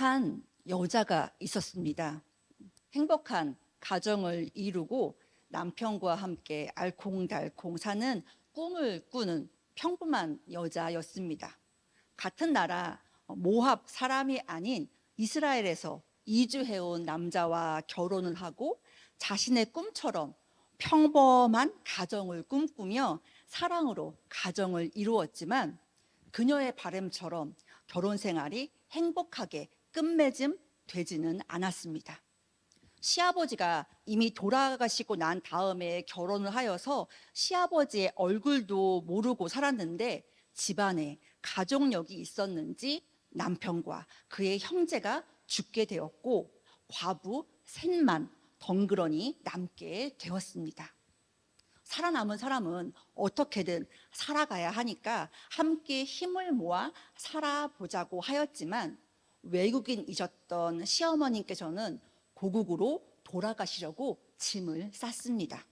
한 여자가 있었습니다. 행복한 가정을 이루고 남편과 함께 알콩달콩 사는 꿈을 꾸는 평범한 여자였습니다. 같은 나라 모압 사람이 아닌 이스라엘에서 이주해온 남자와 결혼을 하고 자신의 꿈처럼 평범한 가정을 꿈꾸며 사랑으로 가정을 이루었지만 그녀의 바람처럼 결혼 생활이 행복하게 끝맺음 되지는 않았습니다. 시아버지가 이미 돌아가시고 난 다음에 결혼을 하여서 시아버지의 얼굴도 모르고 살았는데 집안에 가족력이 있었는지 남편과 그의 형제가 죽게 되었고 과부 셋만 덩그러니 남게 되었습니다. 살아남은 사람은 어떻게든 살아가야 하니까 함께 힘을 모아 살아보자고 하였지만 외국인이셨던 시어머님께서는 고국으로 돌아가시려고 짐을 쌌습니다.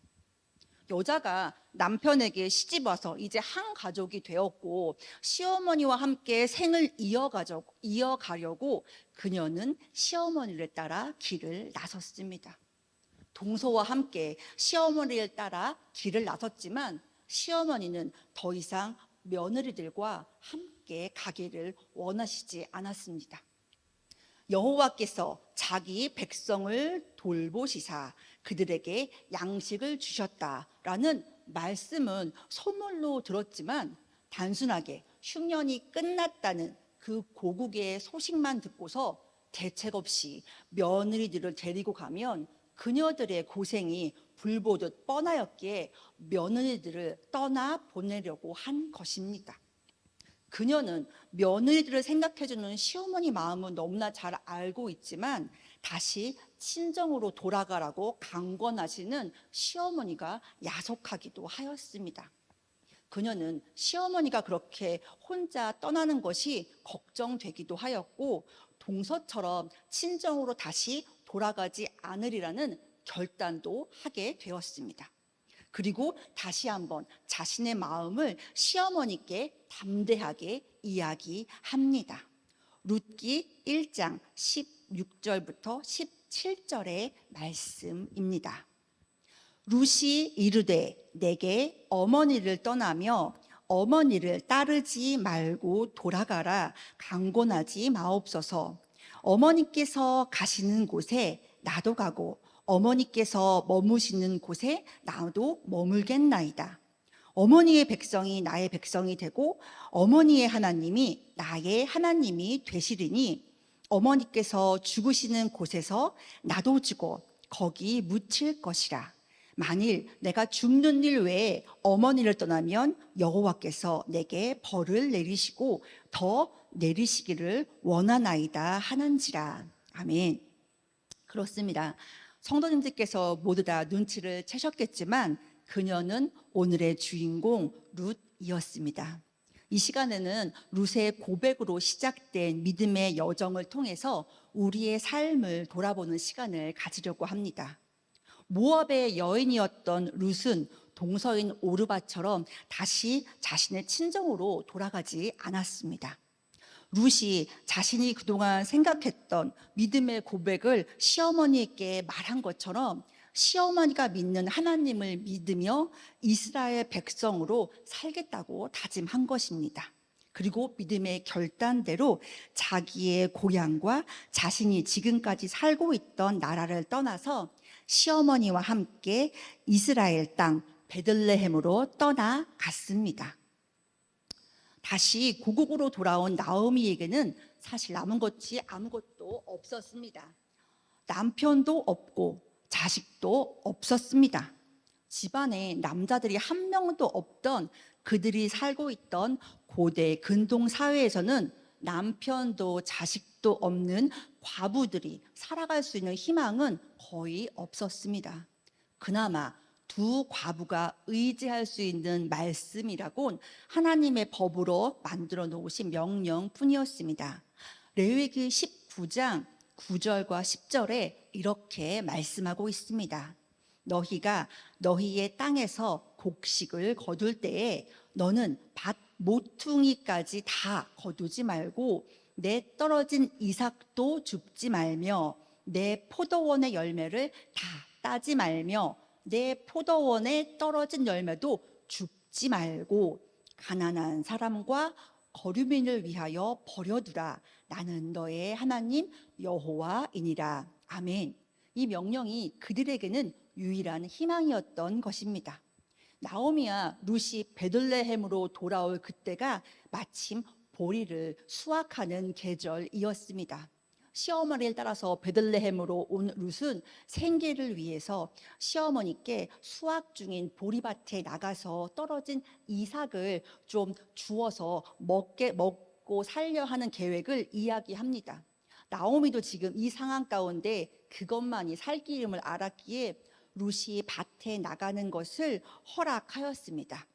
여자가 남편에게 시집 와서 이제 한 가족이 되었고 시어머니와 함께 생을 이어가려고 그녀는 시어머니를 따라 길을 나섰습니다. 동서와 함께 시어머니를 따라 길을 나섰지만 시어머니는 더 이상 며느리들과 함께 가기를 원하시지 않았습니다. 여호와께서 자기 백성을 돌보시사 그들에게 양식을 주셨다라는 말씀은 소문로 들었지만 단순하게 흉년이 끝났다는 그 고국의 소식만 듣고서 대책 없이 며느리들을 데리고 가면 그녀들의 고생이 불보듯 뻔하였기에 며느리들을 떠나 보내려고 한 것입니다. 그녀는 며느리들을 생각해주는 시어머니 마음은 너무나 잘 알고 있지만 다시 친정으로 돌아가라고 강권하시는 시어머니가 야속하기도 하였습니다. 그녀는 시어머니가 그렇게 혼자 떠나는 것이 걱정되기도 하였고 동서처럼 친정으로 다시 돌아가지 않으리라는 결단도 하게 되었습니다. 그리고 다시 한번 자신의 마음을 시어머니께 담대하게 이야기합니다. 룻기 1장 16절부터 17절의 말씀입니다. 룻이 이르되 내게 어머니를 떠나며 어머니를 따르지 말고 돌아가라 강권하지 마옵소서. 어머니께서 가시는 곳에 나도 가고 어머니께서 머무시는 곳에 나도 머물겠나이다. 어머니의 백성이 나의 백성이 되고 어머니의 하나님이 나의 하나님이 되시리니 어머니께서 죽으시는 곳에서 나도 죽어 거기 묻힐 것이라. 만일 내가 죽는 일 외에 어머니를 떠나면 여호와께서 내게 벌을 내리시고 더 내리시기를 원하나이다 하는지라. 아멘. 그렇습니다. 성도님들께서 모두 다 눈치를 채셨겠지만 그녀는 오늘의 주인공 룻이었습니다. 이 시간에는 룻의 고백으로 시작된 믿음의 여정을 통해서 우리의 삶을 돌아보는 시간을 가지려고 합니다. 모압의 여인이었던 룻은 동서인 오르바처럼 다시 자신의 친정으로 돌아가지 않았습니다. 룻이 자신이 그동안 생각했던 믿음의 고백을 시어머니에게 말한 것처럼 시어머니가 믿는 하나님을 믿으며 이스라엘 백성으로 살겠다고 다짐한 것입니다. 그리고 믿음의 결단대로 자기의 고향과 자신이 지금까지 살고 있던 나라를 떠나서 시어머니와 함께 이스라엘 땅 베들레헴으로 떠나갔습니다. 다시 고국으로 돌아온 나오미에게는 사실 남은 것이 아무것도 없었습니다. 남편도 없고 자식도 없었습니다. 집안에 남자들이 한 명도 없던 그들이 살고 있던 고대 근동 사회에서는 남편도 자식도 없는 과부들이 살아갈 수 있는 희망은 거의 없었습니다. 그나마 두 과부가 의지할 수 있는 말씀이라곤 하나님의 법으로 만들어 놓으신 명령뿐이었습니다. 레위기 19장 9절과 10절에 이렇게 말씀하고 있습니다. 너희가 너희의 땅에서 곡식을 거둘 때에 너는 밭 모퉁이까지 다 거두지 말고 내 떨어진 이삭도 줍지 말며 내 포도원의 열매를 다 따지 말며 내 포도원에 떨어진 열매도 줍지 말고 가난한 사람과 거류민을 위하여 버려두라. 나는 너의 하나님 여호와이니라. 아멘. 이 명령이 그들에게는 유일한 희망이었던 것입니다. 나오미와 룻이 베들레헴으로 돌아올 그때가 마침 보리를 수확하는 계절이었습니다. 시어머니를 따라서 베들레헴으로 온 룻은 생계를 위해서 시어머니께 수확 중인 보리밭에 나가서 떨어진 이삭을 좀 주어서 먹고 살려 하는 계획을 이야기합니다. 나오미도 지금 이 상황 가운데 그것만이 살 길임을 알았기에 룻이 밭에 나가는 것을 허락하였습니다.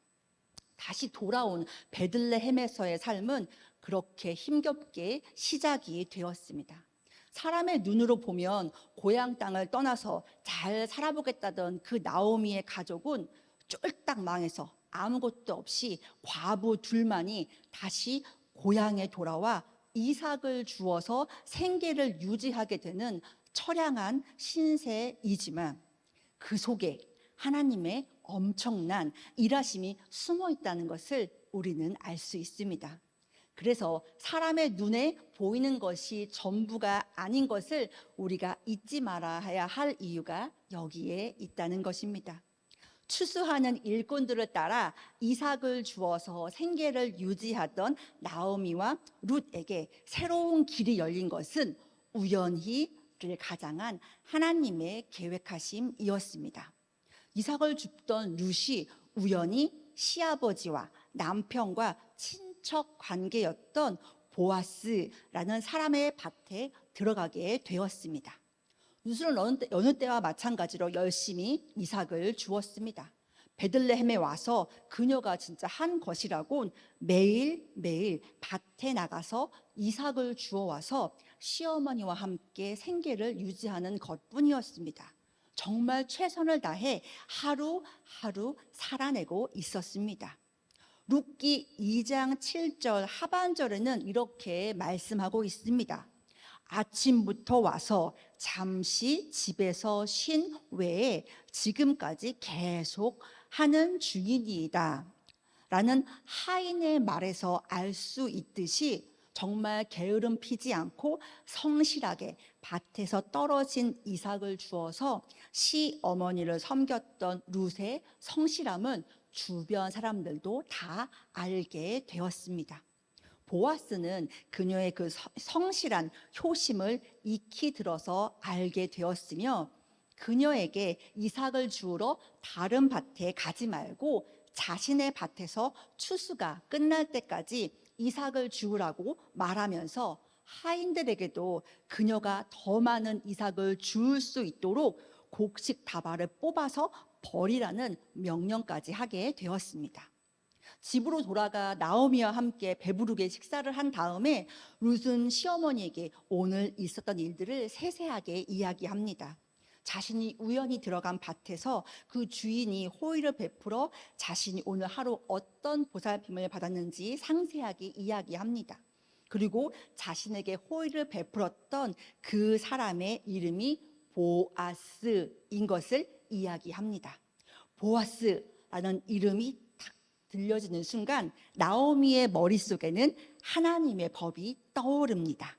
다시 돌아온 베들레헴에서의 삶은 그렇게 힘겹게 시작이 되었습니다. 사람의 눈으로 보면 고향 땅을 떠나서 잘 살아보겠다던 그 나오미의 가족은 쫄딱 망해서 아무것도 없이 과부 둘만이 다시 고향에 돌아와 이삭을 주어서 생계를 유지하게 되는 처량한 신세이지만 그 속에 하나님의 엄청난 일하심이 숨어 있다는 것을 우리는 알 수 있습니다. 그래서 사람의 눈에 보이는 것이 전부가 아닌 것을 우리가 잊지 말아야 할 이유가 여기에 있다는 것입니다. 추수하는 일꾼들을 따라 이삭을 주어서 생계를 유지하던 나오미와 룻에게 새로운 길이 열린 것은 우연히를 가장한 하나님의 계획하심이었습니다. 이삭을 줍던 룻이 우연히 시아버지와 남편과 친척 관계였던 보아스라는 사람의 밭에 들어가게 되었습니다. 룻은 여느 때와 마찬가지로 열심히 이삭을 주었습니다. 베들레헴에 와서 그녀가 진짜 한 것이라곤 매일매일 밭에 나가서 이삭을 주워와서 시어머니와 함께 생계를 유지하는 것뿐이었습니다. 정말 최선을 다해 하루하루 살아내고 있었습니다. 룻기 2장 7절 하반절에는 이렇게 말씀하고 있습니다. 아침부터 와서 잠시 집에서 쉰 외에 지금까지 계속 하는 중이니이다 라는 하인의 말에서 알 수 있듯이 정말 게으름 피지 않고 성실하게 밭에서 떨어진 이삭을 주어서 시어머니를 섬겼던 룻의 성실함은 주변 사람들도 다 알게 되었습니다. 보아스는 그녀의 그 성실한 효심을 익히 들어서 알게 되었으며 그녀에게 이삭을 주우러 다른 밭에 가지 말고 자신의 밭에서 추수가 끝날 때까지 이삭을 주우라고 말하면서 하인들에게도 그녀가 더 많은 이삭을 주울 수 있도록 곡식 다발을 뽑아서 버리라는 명령까지 하게 되었습니다. 집으로 돌아가 나오미와 함께 배부르게 식사를 한 다음에 룻은 시어머니에게 오늘 있었던 일들을 세세하게 이야기합니다. 자신이 우연히 들어간 밭에서 그 주인이 호의를 베풀어 자신이 오늘 하루 어떤 보살핌을 받았는지 상세하게 이야기합니다. 그리고 자신에게 호의를 베풀었던 그 사람의 이름이 보아스인 것을 이야기합니다. 보아스라는 이름이 딱 들려지는 순간 나오미의 머릿속에는 하나님의 법이 떠오릅니다.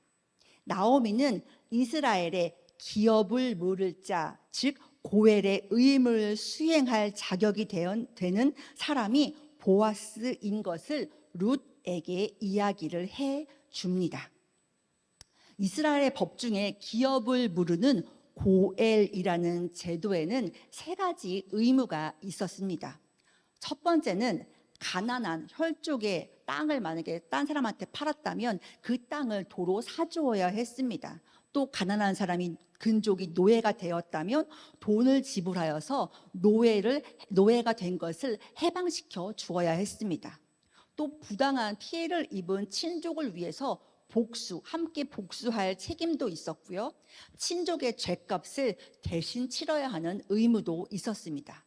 나오미는 이스라엘의 기업을 물을 자, 즉 고엘의 의무를 수행할 자격이 되는 사람이 보아스인 것을 룻에게 이야기를 해 줍니다. 이스라엘의 법 중에 기업을 물으는 고엘이라는 제도에는 세 가지 의무가 있었습니다. 첫 번째는 가난한 혈족의 땅을 만약에 딴 사람한테 팔았다면 그 땅을 도로 사주어야 했습니다. 또 가난한 사람이 근족이 노예가 되었다면 돈을 지불하여서 노예가 된 것을 해방시켜 주어야 했습니다. 또 부당한 피해를 입은 친족을 위해서 함께 복수할 책임도 있었고요. 친족의 죗값을 대신 치러야 하는 의무도 있었습니다.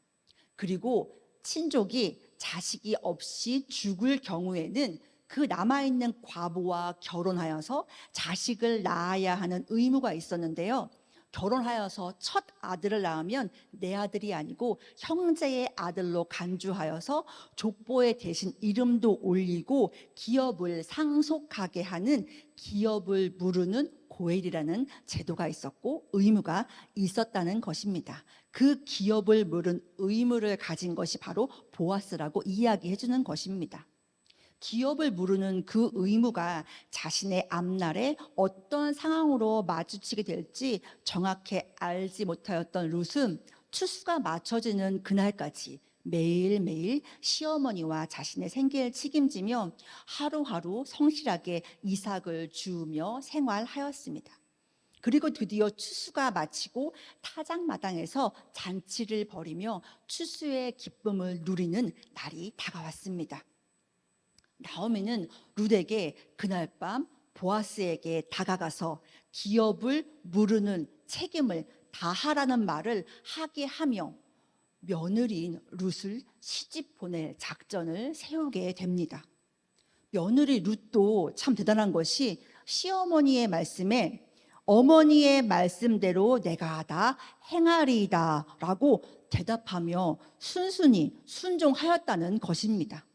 그리고 친족이 자식이 없이 죽을 경우에는 그 남아있는 과부와 결혼하여서 자식을 낳아야 하는 의무가 있었는데요. 결혼하여서 첫 아들을 낳으면 내 아들이 아니고 형제의 아들로 간주하여서 족보에 대신 이름도 올리고 기업을 상속하게 하는 기업을 무르는 고엘이라는 제도가 있었고 의무가 있었다는 것입니다. 그 기업을 물은 의무를 가진 것이 바로 보아스라고 이야기해 주는 것입니다. 기업을 무르는 그 의무가 자신의 앞날에 어떤 상황으로 마주치게 될지 정확히 알지 못하였던 룻은 추수가 맞춰지는 그날까지 매일매일 시어머니와 자신의 생계를 책임지며 하루하루 성실하게 이삭을 주우며 생활하였습니다. 그리고 드디어 추수가 마치고 타작마당에서 잔치를 벌이며 추수의 기쁨을 누리는 날이 다가왔습니다. 나오미는 룻에게 그날 밤 보아스에게 다가가서 기업을 무르는 책임을 다하라는 말을 하게 하며 며느리인 룻을 시집 보낼 작전을 세우게 됩니다. 며느리 룻도 참 대단한 것이 시어머니의 말씀에 어머니의 말씀대로 내가 다 행하리이다 라고 대답하며 순순히 순종하였다는 것입니다.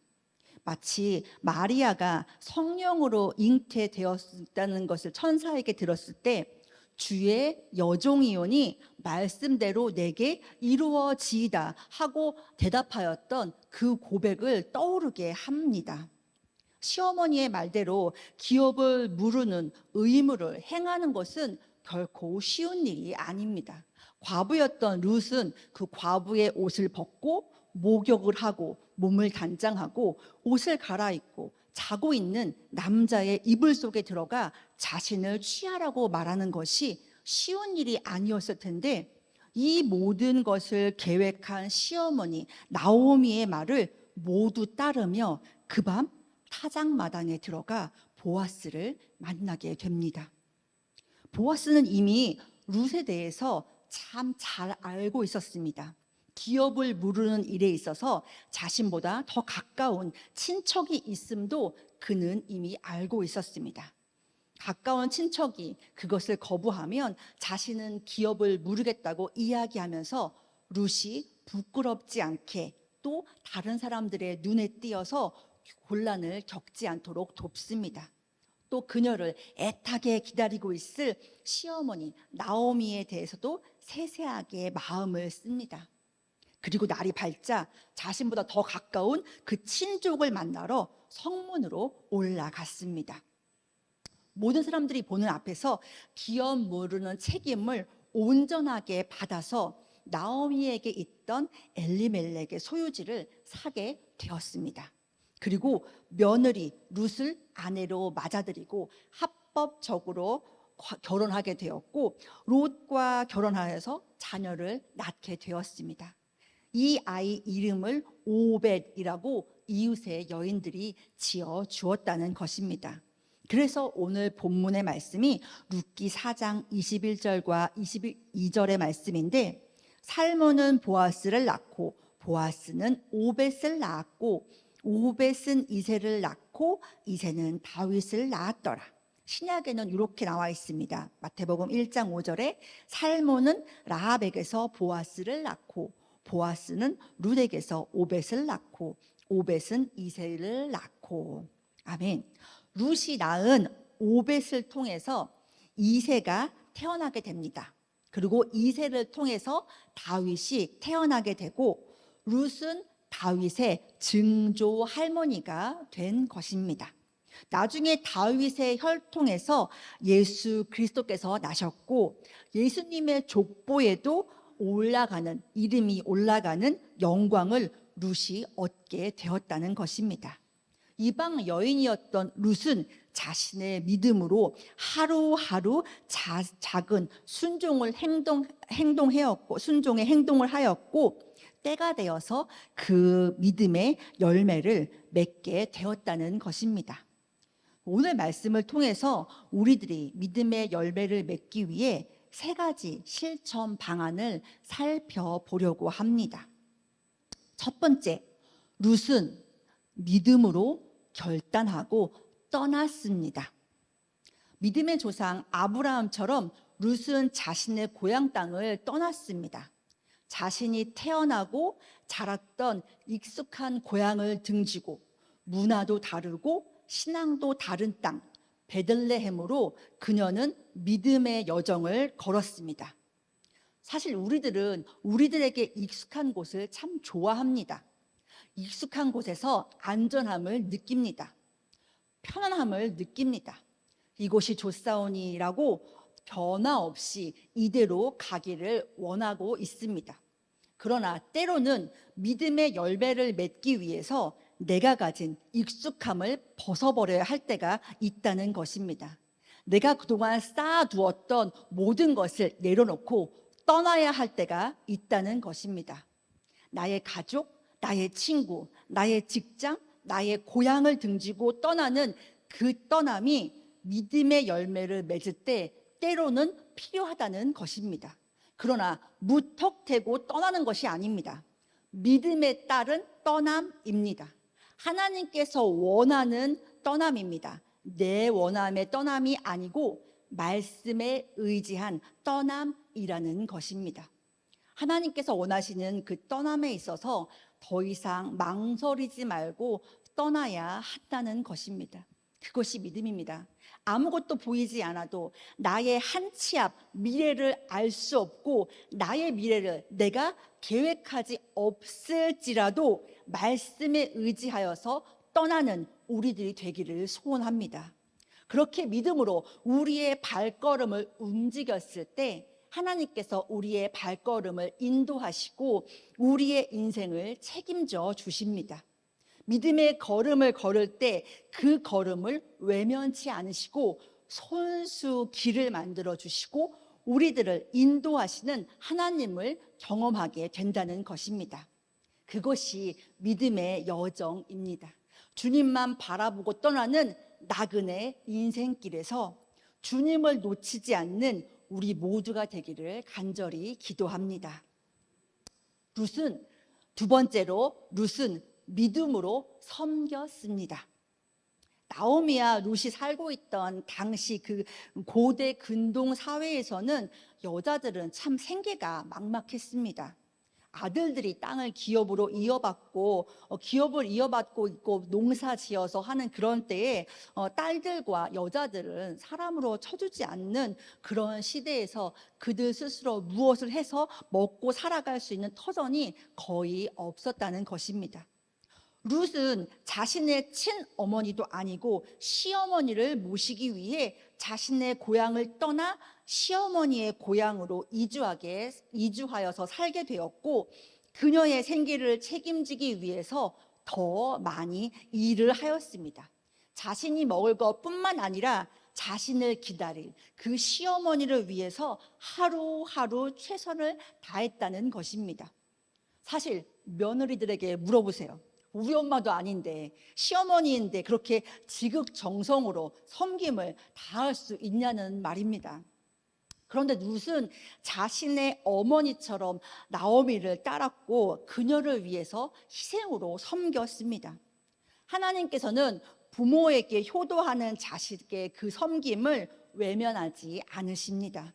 마치 마리아가 성령으로 잉태되었다는 것을 천사에게 들었을 때 주의 여종이오니 말씀대로 내게 이루어지이다 하고 대답하였던 그 고백을 떠오르게 합니다. 시어머니의 말대로 기업을 무르는 의무를 행하는 것은 결코 쉬운 일이 아닙니다. 과부였던 룻은 그 과부의 옷을 벗고 목욕을 하고 몸을 단장하고 옷을 갈아입고 자고 있는 남자의 이불 속에 들어가 자신을 취하라고 말하는 것이 쉬운 일이 아니었을 텐데 이 모든 것을 계획한 시어머니 나오미의 말을 모두 따르며 그 밤 타작마당에 들어가 보아스를 만나게 됩니다. 보아스는 이미 룻에 대해서 참 잘 알고 있었습니다. 기업을 무르는 일에 있어서 자신보다 더 가까운 친척이 있음도 그는 이미 알고 있었습니다. 가까운 친척이 그것을 거부하면 자신은 기업을 무르겠다고 이야기하면서 룻이 부끄럽지 않게 또 다른 사람들의 눈에 띄어서 곤란을 겪지 않도록 돕습니다. 또 그녀를 애타게 기다리고 있을 시어머니 나오미에 대해서도 세세하게 마음을 씁니다. 그리고 날이 밝자 자신보다 더 가까운 그 친족을 만나러 성문으로 올라갔습니다. 모든 사람들이 보는 앞에서 기업 무르는 책임을 온전하게 받아서 나오미에게 있던 엘리멜렉의 소유지를 사게 되었습니다. 그리고 며느리 룻을 아내로 맞아들이고 합법적으로 결혼하게 되었고 롯과 결혼하여서 자녀를 낳게 되었습니다. 이 아이 이름을 오벳이라고 이웃의 여인들이 지어 주었다는 것입니다. 그래서 오늘 본문의 말씀이 룻기 4장 21절과 22절의 말씀인데 살몬은 보아스를 낳고 보아스는 오벳을 낳았고 오벳은 이새를 낳고 이새는 다윗을 낳았더라. 신약에는 이렇게 나와 있습니다. 마태복음 1장 5절에 살몬은 라합에게서 보아스를 낳고 보아스는 룻에게서 오벳을 낳고 오벳은 이새를 낳고. 아멘. 룻이 낳은 오벳을 통해서 이새가 태어나게 됩니다. 그리고 이새를 통해서 다윗이 태어나게 되고 룻은 다윗의 증조 할머니가 된 것입니다. 나중에 다윗의 혈통에서 예수 그리스도께서 나셨고 예수님의 족보에도 이름이 올라가는 영광을 룻이 얻게 되었다는 것입니다. 이방 여인이었던 룻은 자신의 믿음으로 하루하루 작은 순종의 행동을 하였고 때가 되어서 그 믿음의 열매를 맺게 되었다는 것입니다. 오늘 말씀을 통해서 우리들이 믿음의 열매를 맺기 위해 3가지 실천 방안을 살펴보려고 합니다. 첫 번째, 룻은 믿음으로 결단하고 떠났습니다. 믿음의 조상 아브라함처럼 룻은 자신의 고향 땅을 떠났습니다. 자신이 태어나고 자랐던 익숙한 고향을 등지고 문화도 다르고 신앙도 다른 땅 베들레헴으로 그녀는 믿음의 여정을 걸었습니다. 사실 우리들은 우리들에게 익숙한 곳을 참 좋아합니다. 익숙한 곳에서 안전함을 느낍니다. 편안함을 느낍니다. 이곳이 좋사오니라고 변화 없이 이대로 가기를 원하고 있습니다. 그러나 때로는 믿음의 열매를 맺기 위해서 내가 가진 익숙함을 벗어버려야 할 때가 있다는 것입니다. 내가 그동안 쌓아두었던 모든 것을 내려놓고 떠나야 할 때가 있다는 것입니다. 나의 가족, 나의 친구, 나의 직장, 나의 고향을 등지고 떠나는 그 떠남이 믿음의 열매를 맺을 때 때로는 필요하다는 것입니다. 그러나 무턱대고 떠나는 것이 아닙니다. 믿음에 따른 떠남입니다. 하나님께서 원하는 떠남입니다. 내 원함의 떠남이 아니고 말씀에 의지한 떠남이라는 것입니다. 하나님께서 원하시는 그 떠남에 있어서 더 이상 망설이지 말고 떠나야 한다는 것입니다. 그것이 믿음입니다. 아무것도 보이지 않아도 나의 한 치 앞 미래를 알 수 없고 나의 미래를 내가 계획하지 없을지라도 말씀에 의지하여서 떠나는 우리들이 되기를 소원합니다. 그렇게 믿음으로 우리의 발걸음을 움직였을 때 하나님께서 우리의 발걸음을 인도하시고 우리의 인생을 책임져 주십니다. 믿음의 걸음을 걸을 때 그 걸음을 외면치 않으시고 손수 길을 만들어 주시고 우리들을 인도하시는 하나님을 경험하게 된다는 것입니다. 그것이 믿음의 여정입니다. 주님만 바라보고 떠나는 나그네 인생길에서 주님을 놓치지 않는 우리 모두가 되기를 간절히 기도합니다. 두 번째로 룻은 믿음으로 섬겼습니다. 나오미와 룻이 살고 있던 당시 그 고대 근동 사회에서는 여자들은 참 생계가 막막했습니다. 아들들이 땅을 기업으로 기업을 이어받고 있고 농사 지어서 하는 그런 때에 딸들과 여자들은 사람으로 쳐주지 않는 그런 시대에서 그들 스스로 무엇을 해서 먹고 살아갈 수 있는 터전이 거의 없었다는 것입니다. 룻은 자신의 친어머니도 아니고 시어머니를 모시기 위해 자신의 고향을 떠나 시어머니의 고향으로 이주하여서 살게 되었고 그녀의 생계를 책임지기 위해서 더 많이 일을 하였습니다. 자신이 먹을 것뿐만 아니라 자신을 기다릴 그 시어머니를 위해서 하루하루 최선을 다했다는 것입니다. 사실 며느리들에게 물어보세요. 우리 엄마도 아닌데 시어머니인데 그렇게 지극정성으로 섬김을 다할 수 있냐는 말입니다. 그런데 룻은 자신의 어머니처럼 나오미를 따랐고 그녀를 위해서 희생으로 섬겼습니다. 하나님께서는 부모에게 효도하는 자식의 그 섬김을 외면하지 않으십니다.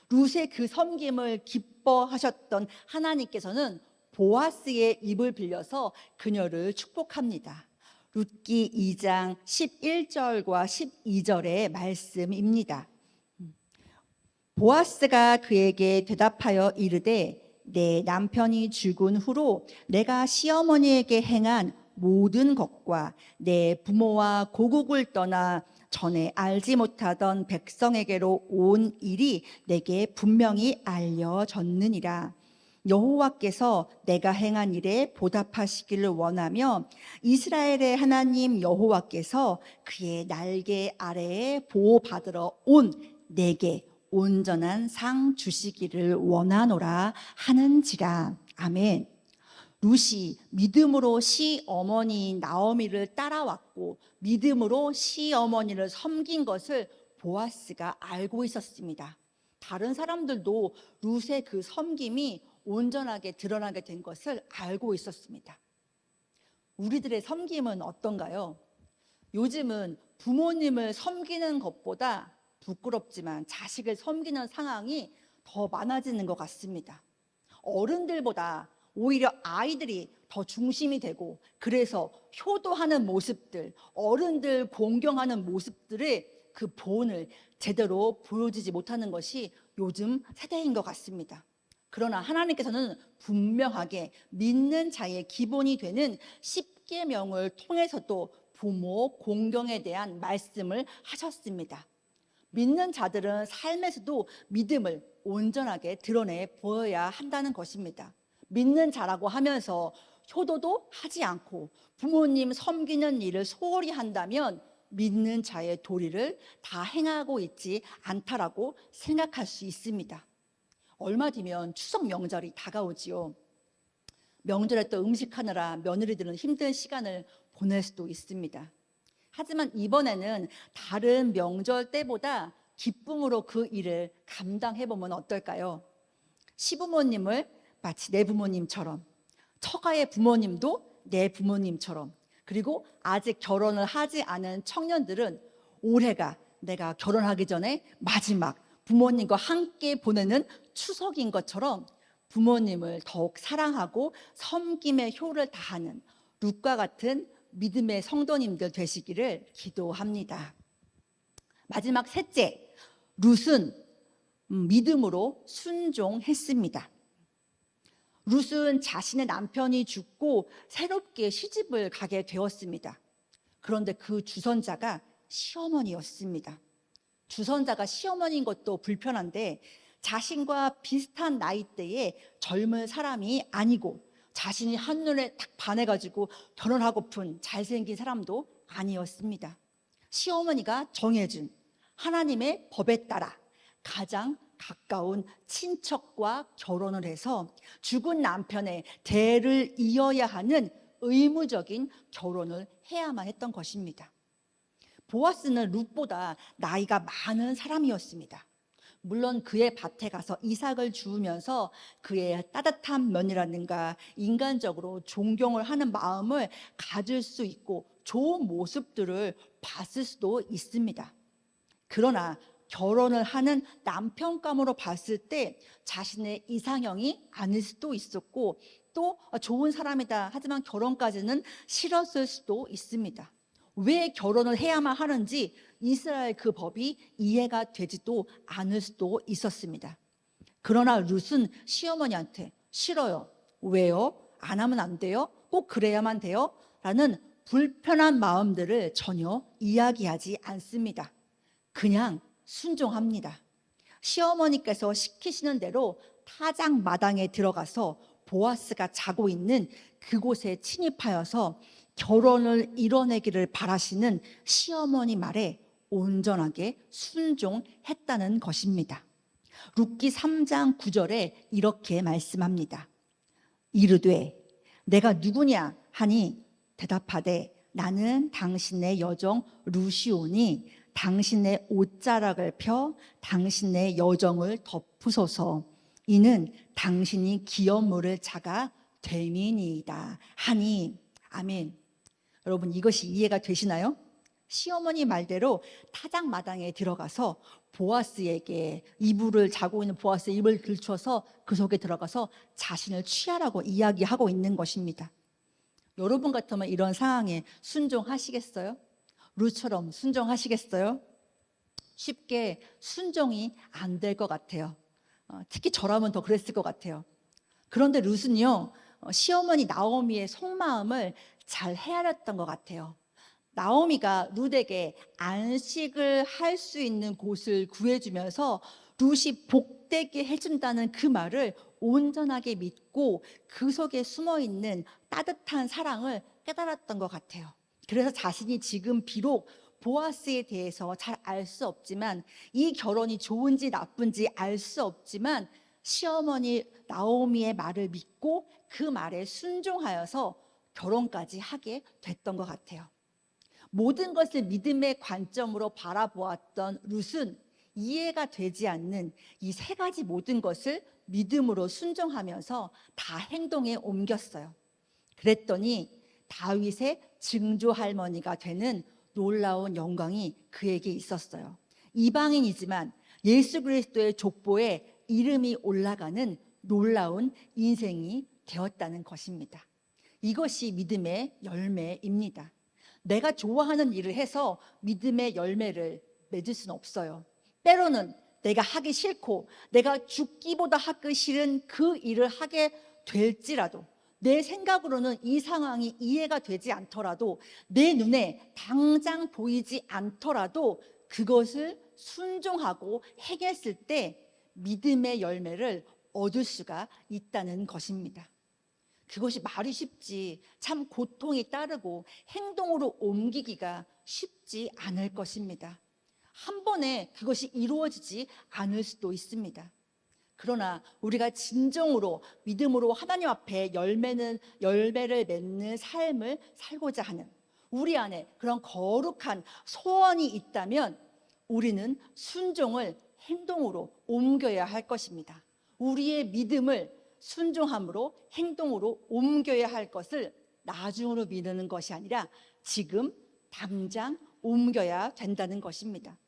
룻의 그 섬김을 기뻐하셨던 하나님께서는 보아스의 입을 빌려서 그녀를 축복합니다. 룻기 2장 11절과 12절의 말씀입니다. 보아스가 그에게 대답하여 이르되 내 남편이 죽은 후로 내가 시어머니에게 행한 모든 것과 내 부모와 고국을 떠나 전에 알지 못하던 백성에게로 온 일이 내게 분명히 알려졌느니라. 여호와께서 내가 행한 일에 보답하시기를 원하며 이스라엘의 하나님 여호와께서 그의 날개 아래에 보호받으러 온 내게 온전한 상 주시기를 원하노라 하는지라. 아멘. 룻이 믿음으로 시어머니 나오미를 따라왔고 믿음으로 시어머니를 섬긴 것을 보아스가 알고 있었습니다. 다른 사람들도 룻의 그 섬김이 온전하게 드러나게 된 것을 알고 있었습니다. 우리들의 섬김은 어떤가요? 요즘은 부모님을 섬기는 것보다 부끄럽지만 자식을 섬기는 상황이 더 많아지는 것 같습니다. 어른들보다 오히려 아이들이 더 중심이 되고, 그래서 효도하는 모습들, 어른들 공경하는 모습들의 그 본을 제대로 보여주지 못하는 것이 요즘 세대인 것 같습니다. 그러나 하나님께서는 분명하게 믿는 자의 기본이 되는 십계명을 통해서도 부모 공경에 대한 말씀을 하셨습니다. 믿는 자들은 삶에서도 믿음을 온전하게 드러내 보여야 한다는 것입니다. 믿는 자라고 하면서 효도도 하지 않고 부모님 섬기는 일을 소홀히 한다면 믿는 자의 도리를 다 행하고 있지 않다라고 생각할 수 있습니다. 얼마 뒤면 추석 명절이 다가오지요. 명절에 또 음식하느라 며느리들은 힘든 시간을 보낼 수도 있습니다. 하지만 이번에는 다른 명절 때보다 기쁨으로 그 일을 감당해보면 어떨까요? 시부모님을 마치 내 부모님처럼, 처가의 부모님도 내 부모님처럼, 그리고 아직 결혼을 하지 않은 청년들은 올해가 내가 결혼하기 전에 마지막 부모님과 함께 보내는 추석인 것처럼 부모님을 더욱 사랑하고 섬김의 효를 다하는 룻과 같은 믿음의 성도님들 되시기를 기도합니다. 마지막 셋째, 룻은 믿음으로 순종했습니다. 룻은 자신의 남편이 죽고 새롭게 시집을 가게 되었습니다. 그런데 그 주선자가 시어머니였습니다. 주선자가 시어머니인 것도 불편한데 자신과 비슷한 나이대의 젊은 사람이 아니고 자신이 한눈에 딱 반해가지고 결혼하고픈 잘생긴 사람도 아니었습니다. 시어머니가 정해준 하나님의 법에 따라 가장 가까운 친척과 결혼을 해서 죽은 남편의 대를 이어야 하는 의무적인 결혼을 해야만 했던 것입니다. 보아스는 룻보다 나이가 많은 사람이었습니다. 물론 그의 밭에 가서 이삭을 주우면서 그의 따뜻한 면이라든가 인간적으로 존경을 하는 마음을 가질 수 있고 좋은 모습들을 봤을 수도 있습니다. 그러나 결혼을 하는 남편감으로 봤을 때 자신의 이상형이 아닐 수도 있었고, 또 좋은 사람이다 하지만 결혼까지는 싫었을 수도 있습니다. 왜 결혼을 해야만 하는지 이스라엘 그 법이 이해가 되지도 않을 수도 있었습니다. 그러나 룻은 시어머니한테 싫어요. 왜요? 안 하면 안 돼요? 꼭 그래야만 돼요? 라는 불편한 마음들을 전혀 이야기하지 않습니다. 그냥 순종합니다. 시어머니께서 시키시는 대로 타작 마당에 들어가서 보아스가 자고 있는 그곳에 침입하여서 결혼을 이뤄내기를 바라시는 시어머니 말에 온전하게 순종했다는 것입니다. 룻기 3장 9절에 이렇게 말씀합니다. 이르되 내가 누구냐 하니 대답하되 나는 당신의 여정 룻이오니 당신의 옷자락을 펴 당신의 여정을 덮으소서. 이는 당신이 기업 물을 자가 됨이니이다 하니. 아멘. 여러분, 이것이 이해가 되시나요? 시어머니 말대로 타작마당에 들어가서 보아스에게, 이불을 자고 있는 보아스의 입을 들춰서 그 속에 들어가서 자신을 취하라고 이야기하고 있는 것입니다. 여러분 같으면 이런 상황에 순종하시겠어요? 룻처럼 순종하시겠어요? 쉽게 순종이 안 될 것 같아요. 특히 저라면 더 그랬을 것 같아요. 그런데 룻은요, 시어머니 나오미의 속마음을 잘 헤아렸던 것 같아요. 나오미가 룻에게 안식을 할 수 있는 곳을 구해주면서 룻이 복되게 해준다는 그 말을 온전하게 믿고 그 속에 숨어있는 따뜻한 사랑을 깨달았던 것 같아요. 그래서 자신이 지금 비록 보아스에 대해서 잘 알 수 없지만, 이 결혼이 좋은지 나쁜지 알 수 없지만 시어머니 나오미의 말을 믿고 그 말에 순종하여서 결혼까지 하게 됐던 것 같아요. 모든 것을 믿음의 관점으로 바라보았던 룻은 이해가 되지 않는 이 세 가지 모든 것을 믿음으로 순종하면서 다 행동에 옮겼어요. 그랬더니 다윗의 증조 할머니가 되는 놀라운 영광이 그에게 있었어요. 이방인이지만 예수 그리스도의 족보에 이름이 올라가는 놀라운 인생이 되었다는 것입니다. 이것이 믿음의 열매입니다. 내가 좋아하는 일을 해서 믿음의 열매를 맺을 수는 없어요. 때로는 내가 하기 싫고 내가 죽기보다 하기 싫은 그 일을 하게 될지라도, 내 생각으로는 이 상황이 이해가 되지 않더라도, 내 눈에 당장 보이지 않더라도 그것을 순종하고 행했을 때 믿음의 열매를 얻을 수가 있다는 것입니다. 그것이 말이 쉽지 참 고통이 따르고 행동으로 옮기기가 쉽지 않을 것입니다. 한 번에 그것이 이루어지지 않을 수도 있습니다. 그러나 우리가 진정으로 믿음으로 하나님 앞에 열매를 맺는 삶을 살고자 하는 우리 안에 그런 거룩한 소원이 있다면 우리는 순종을 행동으로 옮겨야 할 것입니다. 우리의 믿음을 순종함으로 행동으로 옮겨야 할 것을 나중으로 미루는 것이 아니라 지금 당장 옮겨야 된다는 것입니다.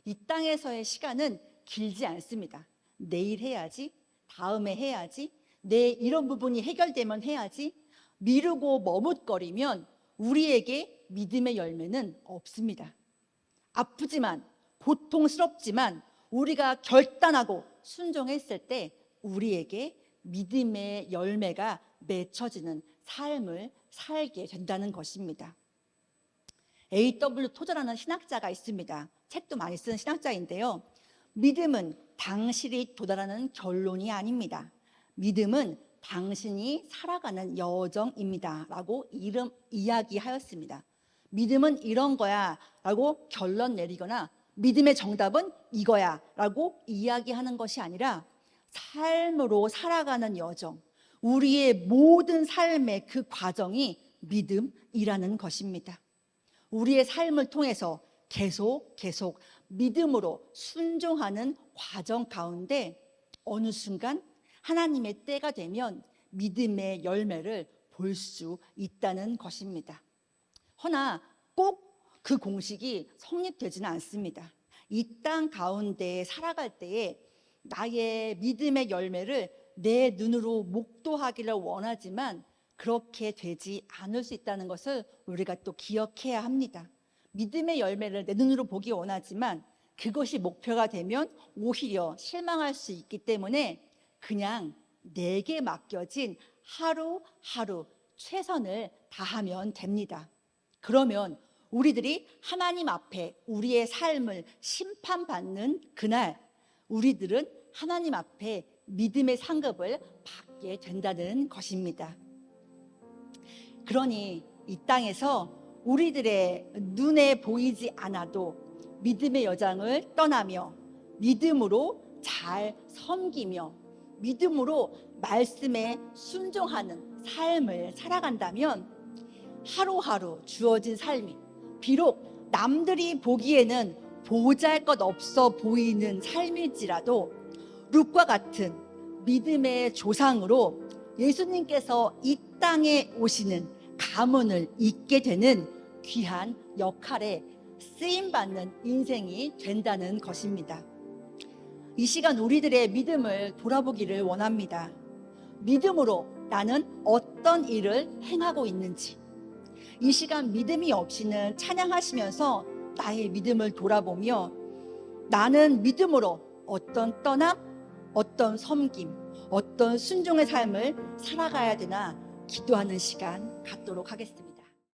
이 땅에서의 시간은 길지 않습니다. 내일 해야지, 다음에 해야지, 내 이런 부분이 해결되면 해야지, 미루고 머뭇거리면 우리에게 믿음의 열매는 없습니다. 아프지만 고통스럽지만 우리가 결단하고 순종했을 때 우리에게 믿음의 열매가 맺혀지는 삶을 살게 된다는 것입니다. A.W. 토저라는 신학자가 있습니다. 책도 많이 쓴 신학자인데요. 믿음은 당신이 도달하는 결론이 아닙니다. 믿음은 당신이 살아가는 여정입니다. 라고 이야기하였습니다. 믿음은 이런 거야 라고 결론 내리거나 믿음의 정답은 이거야 라고 이야기하는 것이 아니라 삶으로 살아가는 여정, 우리의 모든 삶의 그 과정이 믿음이라는 것입니다. 우리의 삶을 통해서 계속 믿음으로 순종하는 과정 가운데 어느 순간 하나님의 때가 되면 믿음의 열매를 볼 수 있다는 것입니다. 허나 꼭 그 공식이 성립되지는 않습니다. 이 땅 가운데 살아갈 때에 나의 믿음의 열매를 내 눈으로 목도하기를 원하지만 그렇게 되지 않을 수 있다는 것을 우리가 또 기억해야 합니다. 믿음의 열매를 내 눈으로 보기 원하지만 그것이 목표가 되면 오히려 실망할 수 있기 때문에 그냥 내게 맡겨진 하루하루 최선을 다하면 됩니다. 그러면 우리들이 하나님 앞에 우리의 삶을 심판받는 그날 우리들은 하나님 앞에 믿음의 상급을 받게 된다는 것입니다. 그러니 이 땅에서 우리들의 눈에 보이지 않아도 믿음의 여정을 떠나며 믿음으로 잘 섬기며 믿음으로 말씀에 순종하는 삶을 살아간다면 하루하루 주어진 삶이 비록 남들이 보기에는 보잘것없어 보이는 삶일지라도 룻과 같은 믿음의 조상으로 예수님께서 이 땅에 오시는 가문을 잇게 되는 귀한 역할에 쓰임받는 인생이 된다는 것입니다. 이 시간 우리들의 믿음을 돌아보기를 원합니다. 믿음으로 나는 어떤 일을 행하고 있는지, 이 시간 믿음이 없이는 찬양하시면서 나의 믿음을 돌아보며 나는 믿음으로 어떤 떠남, 어떤 섬김, 어떤 순종의 삶을 살아가야 되나 기도하는 시간 갖도록 하겠습니다.